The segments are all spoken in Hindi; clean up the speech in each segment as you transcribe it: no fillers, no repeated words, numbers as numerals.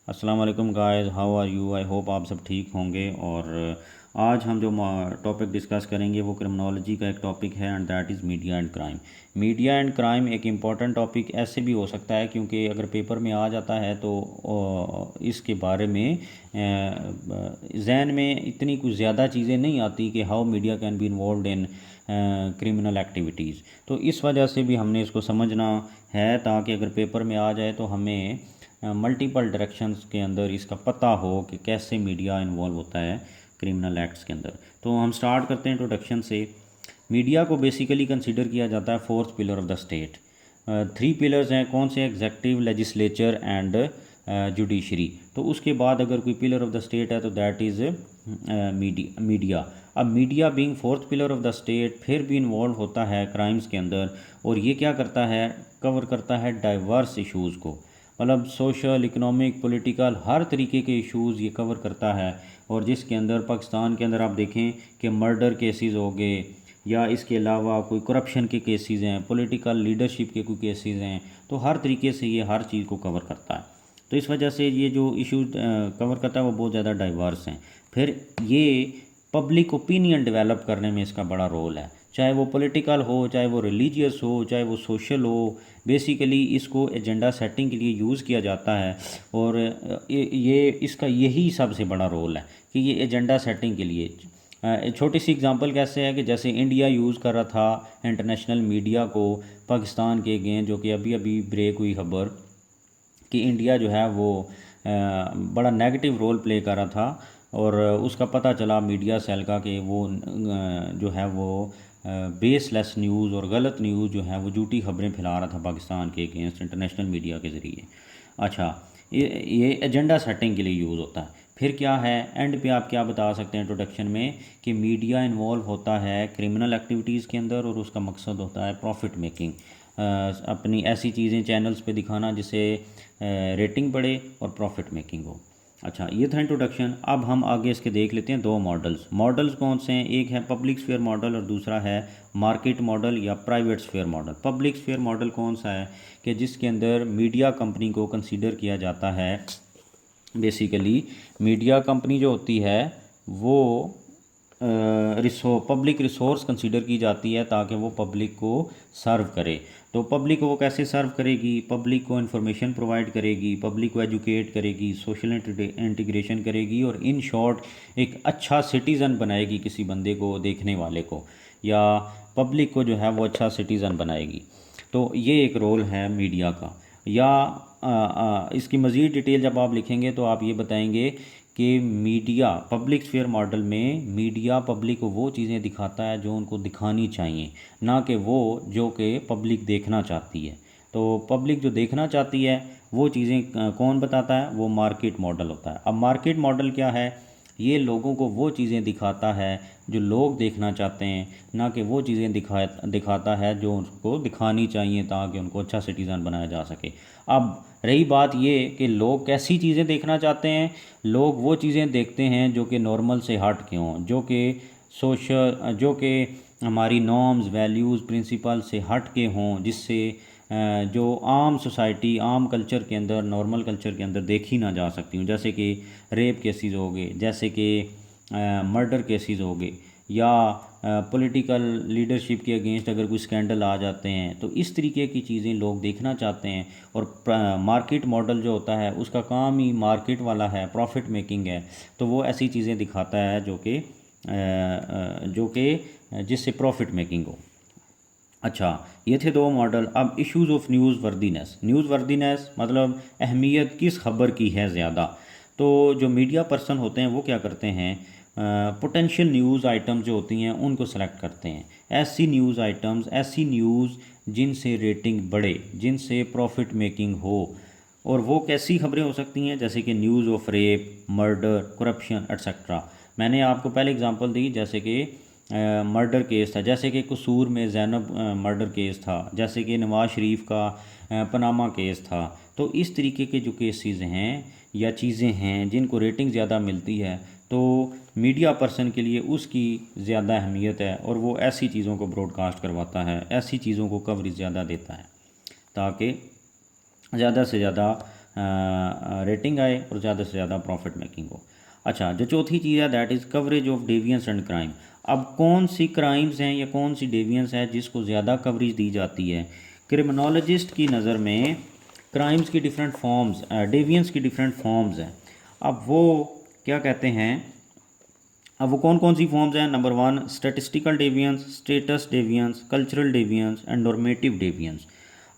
अस्सलाम वालेकुम guys, how are you. I hope आप सब ठीक होंगे। और आज हम जो टॉपिक डिस्कस करेंगे वो क्रिमिनोलॉजी का एक टॉपिक है and that is media and crime. Media and crime एक इम्पॉर्टेंट टॉपिक ऐसे भी हो सकता है क्योंकि अगर पेपर में आ जाता है तो इसके बारे में जहन में इतनी कुछ ज़्यादा चीज़ें नहीं आती कि how media can be involve in criminal activities. तो इस वजह से भी हमने इसको समझना है ताकि अगर पेपर में आ जाए तो हमें मल्टीपल डायरेक्शंस के अंदर इसका पता हो कि कैसे मीडिया इन्वॉल्व होता है क्रिमिनल एक्ट्स के अंदर। तो हम स्टार्ट करते हैं इंट्रोडक्शन से। मीडिया को बेसिकली कंसीडर किया जाता है fourth pillar of the state. Three pillars हैं, कौन से? Executive, legislature and judiciary. तो उसके बाद अगर कोई पिलर ऑफ द स्टेट है तो दैट इज़ मीडिया। अब media being fourth pillar of the state फिर भी इन्वॉल्व होता है क्राइम्स के अंदर, और ये क्या करता है? कवर करता है डाइवर्स इशूज़ को, मतलब सोशल, इकोनॉमिक, पॉलिटिकल, हर तरीके के इश्यूज़ ये कवर करता है। और जिसके अंदर पाकिस्तान के अंदर आप देखें कि मर्डर केसेस हो गए या इसके अलावा कोई करप्शन के केसेस हैं, पॉलिटिकल लीडरशिप के कोई केसेस हैं, तो हर तरीके से ये हर चीज़ को कवर करता है। तो इस वजह से ये जो इश्यूज कवर करता है वो बहुत ज़्यादा डाइवर्स हैं। फिर ये पब्लिक ओपिनियन डेवलप करने में इसका बड़ा रोल है, चाहे वो पॉलिटिकल हो, चाहे वो रिलीजियस हो, चाहे वो सोशल हो। बेसिकली इसको एजेंडा सेटिंग के लिए यूज़ किया जाता है। और ये इसका यही सबसे बड़ा रोल है कि ये एजेंडा सेटिंग के लिए। छोटी सी एग्जांपल कैसे है कि जैसे इंडिया यूज़ कर रहा था इंटरनेशनल मीडिया को पाकिस्तान के अगेंस्ट, जो कि अभी अभी ब्रेक हुई खबर कि इंडिया जो है वो बड़ा नेगेटिव रोल प्ले कर रहा था। और उसका पता चला मीडिया सेल का कि वो जो है वो बेसलेस न्यूज़ और गलत न्यूज़ जो है वो झूठी खबरें फैला रहा था पाकिस्तान के अगेंस्ट इंटरनेशनल मीडिया के ज़रिए। अच्छा, ये एजेंडा सेटिंग के लिए यूज़ होता है। फिर क्या है, एंड पे आप क्या बता सकते हैं इंट्रोडक्शन में कि मीडिया इन्वॉल्व होता है क्रिमिनल एक्टिविटीज़ के अंदर और उसका मकसद होता है प्रॉफिट मेकिंग। अपनी ऐसी चीज़ें चैनल्स पे दिखाना जिससे रेटिंग बढ़े और प्रॉफिट मेकिंग हो। अच्छा, ये था इंट्रोडक्शन। अब हम आगे इसके देख लेते हैं दो मॉडल्स कौन से हैं। एक है पब्लिक स्फीयर मॉडल और दूसरा है मार्केट मॉडल या private sphere model. Public sphere model कौन सा है कि जिसके अंदर मीडिया कंपनी को कंसीडर किया जाता है। बेसिकली मीडिया कंपनी जो होती है वो पब्लिक रिसोर्स कंसीडर की जाती है ताकि वो पब्लिक को सर्व करे। तो पब्लिक को वो कैसे सर्व करेगी? पब्लिक को इन्फॉर्मेशन प्रोवाइड करेगी, पब्लिक को एजुकेट करेगी, सोशल इंटीग्रेशन करेगी, और इन शॉर्ट एक अच्छा सिटीज़न बनाएगी किसी बंदे को, देखने वाले को, या पब्लिक को जो है वो अच्छा सिटीज़न बनाएगी। तो ये एक रोल है मीडिया का। या इसकी मज़ीद डिटेल जब आप लिखेंगे तो आप ये बताएंगे कि मीडिया पब्लिक स्फीयर मॉडल में मीडिया पब्लिक को वो चीज़ें दिखाता है जो उनको दिखानी चाहिए, ना कि वो जो कि पब्लिक देखना चाहती है। तो पब्लिक जो देखना चाहती है वो चीज़ें कौन बताता है? वो मार्केट मॉडल होता है। अब मार्केट मॉडल क्या है? ये लोगों को वो चीज़ें दिखाता है जो लोग देखना चाहते हैं, ना कि वो चीज़ें दिखाता है जो उनको दिखानी चाहिए ताकि उनको अच्छा सिटीज़न बनाया जा सके। अब रही बात ये कि लोग कैसी चीज़ें देखना चाहते हैं। लोग वो चीज़ें देखते हैं जो कि नॉर्मल से हट के हों, जो कि हमारी नॉर्म्स, वैल्यूज़, प्रिंसिपल से हट के हों, जिससे जो आम सोसाइटी, आम कल्चर के अंदर, नॉर्मल कल्चर के अंदर देखी ना जा सकती हूँ। जैसे कि रेप केसेस हो गए, जैसे कि मर्डर केसेस हो गए, या पॉलिटिकल लीडरशिप के अगेंस्ट अगर कोई स्कैंडल आ जाते हैं, तो इस तरीके की चीज़ें लोग देखना चाहते हैं। और मार्केट मॉडल जो होता है उसका काम ही मार्केट वाला है, प्रॉफिट मेकिंग है। तो वो ऐसी चीज़ें दिखाता है जो कि जिससे प्रॉफिट मेकिंग हो। अच्छा, ये थे दो मॉडल। अब इश्यूज़ ऑफ न्यूज़ वर्दीनेस मतलब अहमियत किस खबर की है ज़्यादा। तो जो मीडिया पर्सन होते हैं वो क्या करते हैं? पोटेंशियल न्यूज़ आइटम्स जो होती हैं उनको सेलेक्ट करते हैं। ऐसी न्यूज़ आइटम्स, ऐसी न्यूज़ जिनसे रेटिंग बढ़े, जिनसे प्रॉफिट मेकिंग हो। और वो कैसी खबरें हो सकती हैं? जैसे कि news of rape, murder, corruption etcetera. मैंने आपको पहले एग्जांपल दी, जैसे कि मर्डर केस था, जैसे कि कसूर में ज़ैनब मर्डर केस था, जैसे कि नवाज़ शरीफ का पनामा केस था। तो इस तरीके के जो केसेस हैं या चीज़ें हैं जिनको रेटिंग ज़्यादा मिलती है, तो मीडिया पर्सन के लिए उसकी ज़्यादा अहमियत है और वो ऐसी चीज़ों को ब्रॉडकास्ट करवाता है, ऐसी चीज़ों को कवरेज ज़्यादा देता है ताकि ज़्यादा से ज़्यादा रेटिंग आए और ज़्यादा से ज़्यादा प्रॉफिट मेकिंग हो। अच्छा, जो चौथी चीज़ है that is coverage of deviance and crime. अब कौन सी क्राइम्स हैं या कौन सी डेवियंस है जिसको ज़्यादा कवरेज दी जाती है? क्रिमिनोलॉजिस्ट की नज़र में क्राइम्स की डिफरेंट फॉर्म्स, डेवियंस की डिफरेंट फॉर्म्स हैं। अब वो क्या कहते हैं, अब वो कौन कौन सी फॉर्म्स हैं? Number 1 statistical deviance, status deviance, cultural deviance and normative deviance.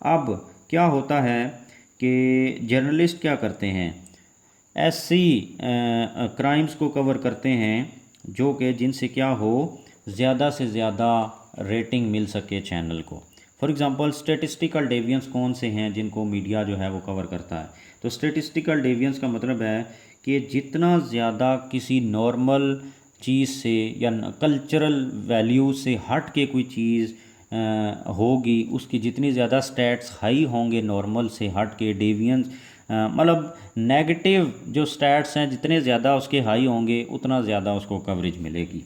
अब क्या होता है कि जर्नलिस्ट क्या करते हैं, ऐसी क्राइम्स को कवर करते हैं जो कि जिनसे क्या हो, ज़्यादा से ज़्यादा रेटिंग मिल सके चैनल को। फॉर एग्ज़ाम्पल स्टेटिस्टिकल डेवियंस कौन से हैं जिनको मीडिया जो है वो कवर करता है? तो स्टेटिस्टिकल डेवियंस का मतलब है कि जितना ज़्यादा किसी नॉर्मल चीज़ से या कल्चरल वैल्यू से हट के कोई चीज़ होगी, उसकी जितनी ज़्यादा स्टैट्स हाई होंगे नॉर्मल से हट के, डेवियंस मतलब नेगेटिव जो स्टैट्स हैं जितने ज़्यादा उसके हाई होंगे उतना ज़्यादा उसको कवरेज मिलेगी।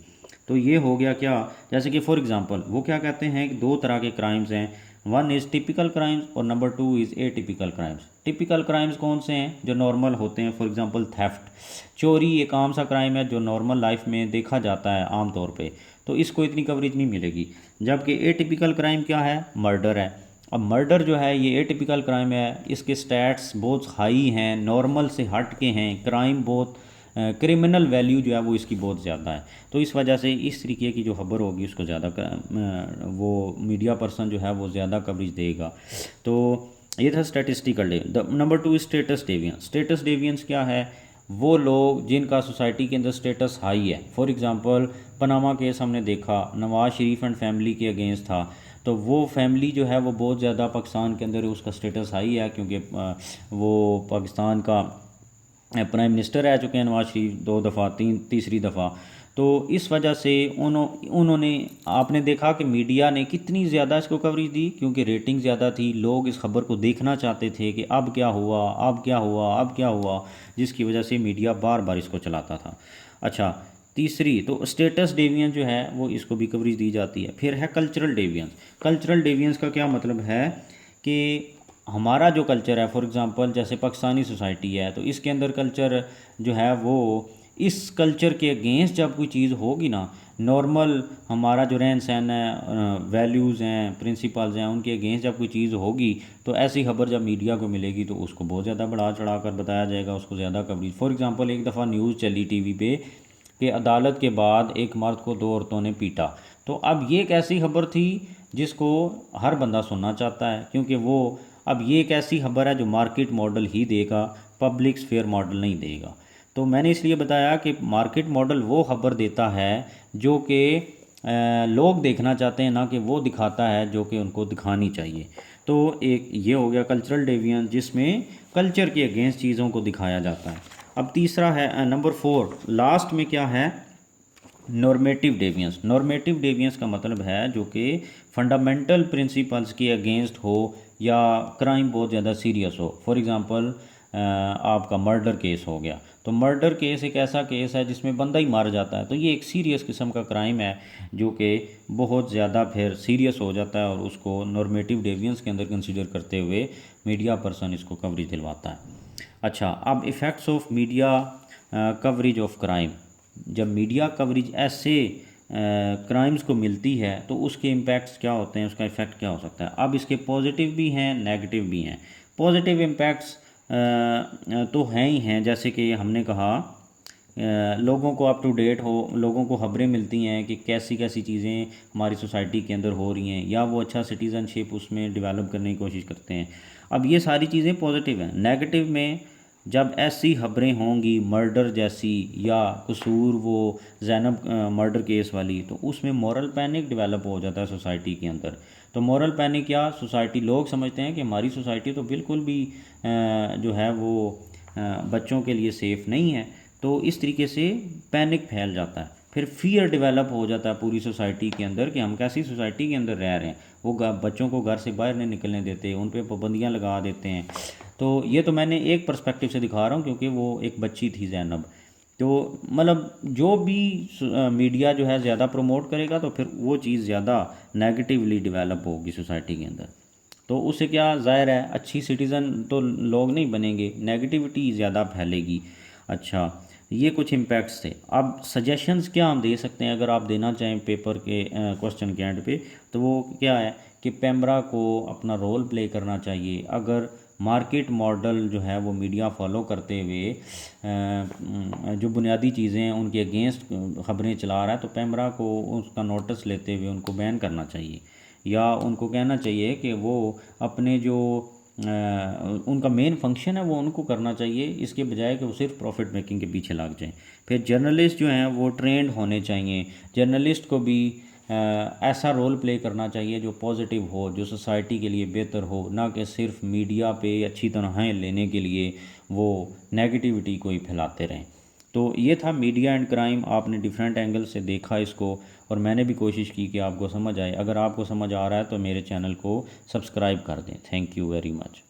तो ये हो गया क्या, जैसे कि फॉर एग्जांपल वो क्या कहते हैं कि दो तरह के क्राइम्स हैं, वन इज़ टिपिकल क्राइम्स और number 2 is a typical crimes. Typical crimes कौन से हैं? जो नॉर्मल होते हैं। फॉर एग्जांपल थेफ्ट, चोरी एक आम सा क्राइम है जो नॉर्मल लाइफ में देखा जाता है आम तौर पे, तो इसको इतनी कवरेज नहीं मिलेगी। जबकि ए टिपिकल क्राइम क्या है? मर्डर है। अब मर्डर जो है ये ए टिपिकल क्राइम है, इसके स्टैट्स बहुत हाई हैं, नॉर्मल से हट के हैं, क्राइम बहुत क्रिमिनल वैल्यू जो है वो इसकी बहुत ज़्यादा है। तो इस वजह से इस तरीके की जो खबर होगी उसको ज़्यादा वो मीडिया पर्सन जो है वो ज़्यादा कवरेज देगा। तो ये था statistical day. Number 2 status deviance. Status deviance क्या है? वो लोग जिनका सोसाइटी के अंदर स्टेटस हाई है। फॉर एग्ज़ाम्पल पनामा केस हमने देखा, नवाज शरीफ एंड फैमिली के अगेंस्ट था, तो वो फैमिली जो है वो बहुत ज़्यादा पाकिस्तान के अंदर उसका स्टेटस हाई है, क्योंकि वो पाकिस्तान का प्राइम मिनिस्टर रह चुके हैं नवाज शरीफ 2 दफ़ा, तीसरी दफ़ा। तो इस वजह से उन्होंने आपने देखा कि मीडिया ने कितनी ज़्यादा इसको कवरेज दी, क्योंकि रेटिंग ज़्यादा थी, लोग इस खबर को देखना चाहते थे कि अब क्या हुआ, अब क्या हुआ, अब क्या हुआ, जिसकी वजह से मीडिया बार बार इसको चलाता था। अच्छा, तीसरी तो स्टेटस डेवियंस जो है वो इसको भी कवरेज दी जाती है। फिर है कल्चरल डेवियंस। कल्चरल डेवियंस का क्या मतलब है कि हमारा जो कल्चर है, फॉर एग्ज़ाम्पल जैसे पाकिस्तानी सोसाइटी है, तो इसके अंदर कल्चर जो है वो इस कल्चर के अगेंस्ट जब कोई चीज़ होगी ना, नॉर्मल हमारा जो रहन सहन है, वैल्यूज़ हैं, प्रिंसिपल्स हैं, उनके अगेंस्ट जब कोई चीज़ होगी तो ऐसी खबर जब मीडिया को मिलेगी तो उसको बहुत ज़्यादा बढ़ा चढ़ा कर बताया जाएगा, उसको ज़्यादा कवरेज। फॉर एग्ज़ाम्पल एक दफ़ा न्यूज़ चली टीवी पे कि अदालत के बाद एक मर्द को 2 औरतों ने पीटा। तो अब ये एक ऐसी खबर थी जिसको हर बंदा सुनना चाहता है, क्योंकि वो अब ये एक ऐसी खबर है जो मार्केट मॉडल ही देगा, पब्लिक स्फेयर मॉडल नहीं देगा। तो मैंने इसलिए बताया कि मार्केट मॉडल वो खबर देता है जो कि लोग देखना चाहते हैं, ना कि वो दिखाता है जो कि उनको दिखानी चाहिए। तो एक ये हो गया कल्चरल डेवियंस, जिसमें कल्चर के अगेंस्ट चीज़ों को दिखाया जाता है। अब तीसरा है नंबर 4 लास्ट में क्या है? Normative deviance. नॉर्मेटिव डेवियंस का मतलब है जो कि फंडामेंटल प्रिंसिपल्स के अगेंस्ट हो या क्राइम बहुत ज़्यादा सीरियस हो। फॉर एग्ज़ाम्पल आपका मर्डर केस हो गया, तो मर्डर केस एक ऐसा केस है जिसमें बंदा ही मार जाता है, तो ये एक सीरियस किस्म का क्राइम है जो कि बहुत ज़्यादा फिर सीरियस हो जाता है और उसको नॉर्मेटिव डेवियंस के अंदर कंसिडर करते हुए मीडिया पर्सन इसको कवरेज दिलवाता है। अच्छा, अब effects of media coverage of crime. जब मीडिया कवरेज ऐसे क्राइम्स को मिलती है तो उसके इम्पैक्ट्स क्या होते हैं, उसका इफ़ेक्ट क्या हो सकता है? अब इसके पॉजिटिव भी हैं, नेगेटिव भी हैं। पॉजिटिव इम्पैक्ट्स तो हैं ही हैं, जैसे कि हमने कहा लोगों को अप टू डेट हो, लोगों को खबरें मिलती हैं कि कैसी कैसी चीज़ें हमारी सोसाइटी के अंदर हो रही हैं, या वो अच्छा सिटीज़नशिप उसमें डेवलप करने की कोशिश करते हैं। अब ये सारी चीज़ें पॉजिटिव हैं। नेगेटिव में जब ऐसी खबरें होंगी मर्डर जैसी, या कसूर वो ज़ैनब मर्डर केस वाली, तो उसमें मॉरल पैनिक डेवलप हो जाता है सोसाइटी के अंदर। तो मॉरल पैनिक क्या, सोसाइटी लोग समझते हैं कि हमारी सोसाइटी तो बिल्कुल भी जो है वो बच्चों के लिए सेफ़ नहीं है, तो इस तरीके से पैनिक फैल जाता है। फिर फियर डेवलप हो जाता है पूरी सोसाइटी के अंदर कि हम कैसी सोसाइटी के अंदर रह रहे हैं। वो बच्चों को घर से बाहर नहीं निकलने देते, उन पर पाबंदियाँ लगा देते हैं। तो ये तो मैंने एक पर्सपेक्टिव से दिखा रहा हूँ, क्योंकि वो एक बच्ची थी ज़ैनब। तो मतलब जो भी मीडिया जो है ज़्यादा प्रमोट करेगा तो फिर वो चीज़ ज़्यादा नेगेटिवली डेवलप होगी सोसाइटी के अंदर। तो उससे क्या ज़ाहिर है अच्छी सिटीज़न तो लोग नहीं बनेंगे, नेगेटिविटी ज़्यादा फैलेगी। अच्छा, ये कुछ इम्पैक्ट्स थे। अब सजेशंस क्या हम दे सकते हैं अगर आप देना चाहें पेपर के क्वेश्चन के एंड पे, तो वो क्या है कि पेमरा को अपना रोल प्ले करना चाहिए। अगर मार्केट मॉडल जो है वो मीडिया फॉलो करते हुए जो बुनियादी चीज़ें हैं उनके अगेंस्ट ख़बरें चला रहा है, तो पेमरा को उसका नोटिस लेते हुए उनको बैन करना चाहिए, या उनको कहना चाहिए कि वो अपने जो उनका मेन फंक्शन है वो उनको करना चाहिए, इसके बजाय कि वो सिर्फ प्रॉफिट मेकिंग के पीछे लग जाएं। फिर जर्नलिस्ट जो हैं वो ट्रेंड होने चाहिए। जर्नलिस्ट को भी ऐसा रोल प्ले करना चाहिए जो पॉजिटिव हो, जो सोसाइटी के लिए बेहतर हो, ना कि सिर्फ मीडिया पे अच्छी तनख्वाहें लेने के लिए वो नेगेटिविटी को ही फैलाते रहें। तो ये था मीडिया एंड क्राइम, आपने डिफरेंट एंगल से देखा इसको, और मैंने भी कोशिश की कि आपको समझ आए। अगर आपको समझ आ रहा है तो मेरे चैनल को सब्सक्राइब कर दें। Thank you very much.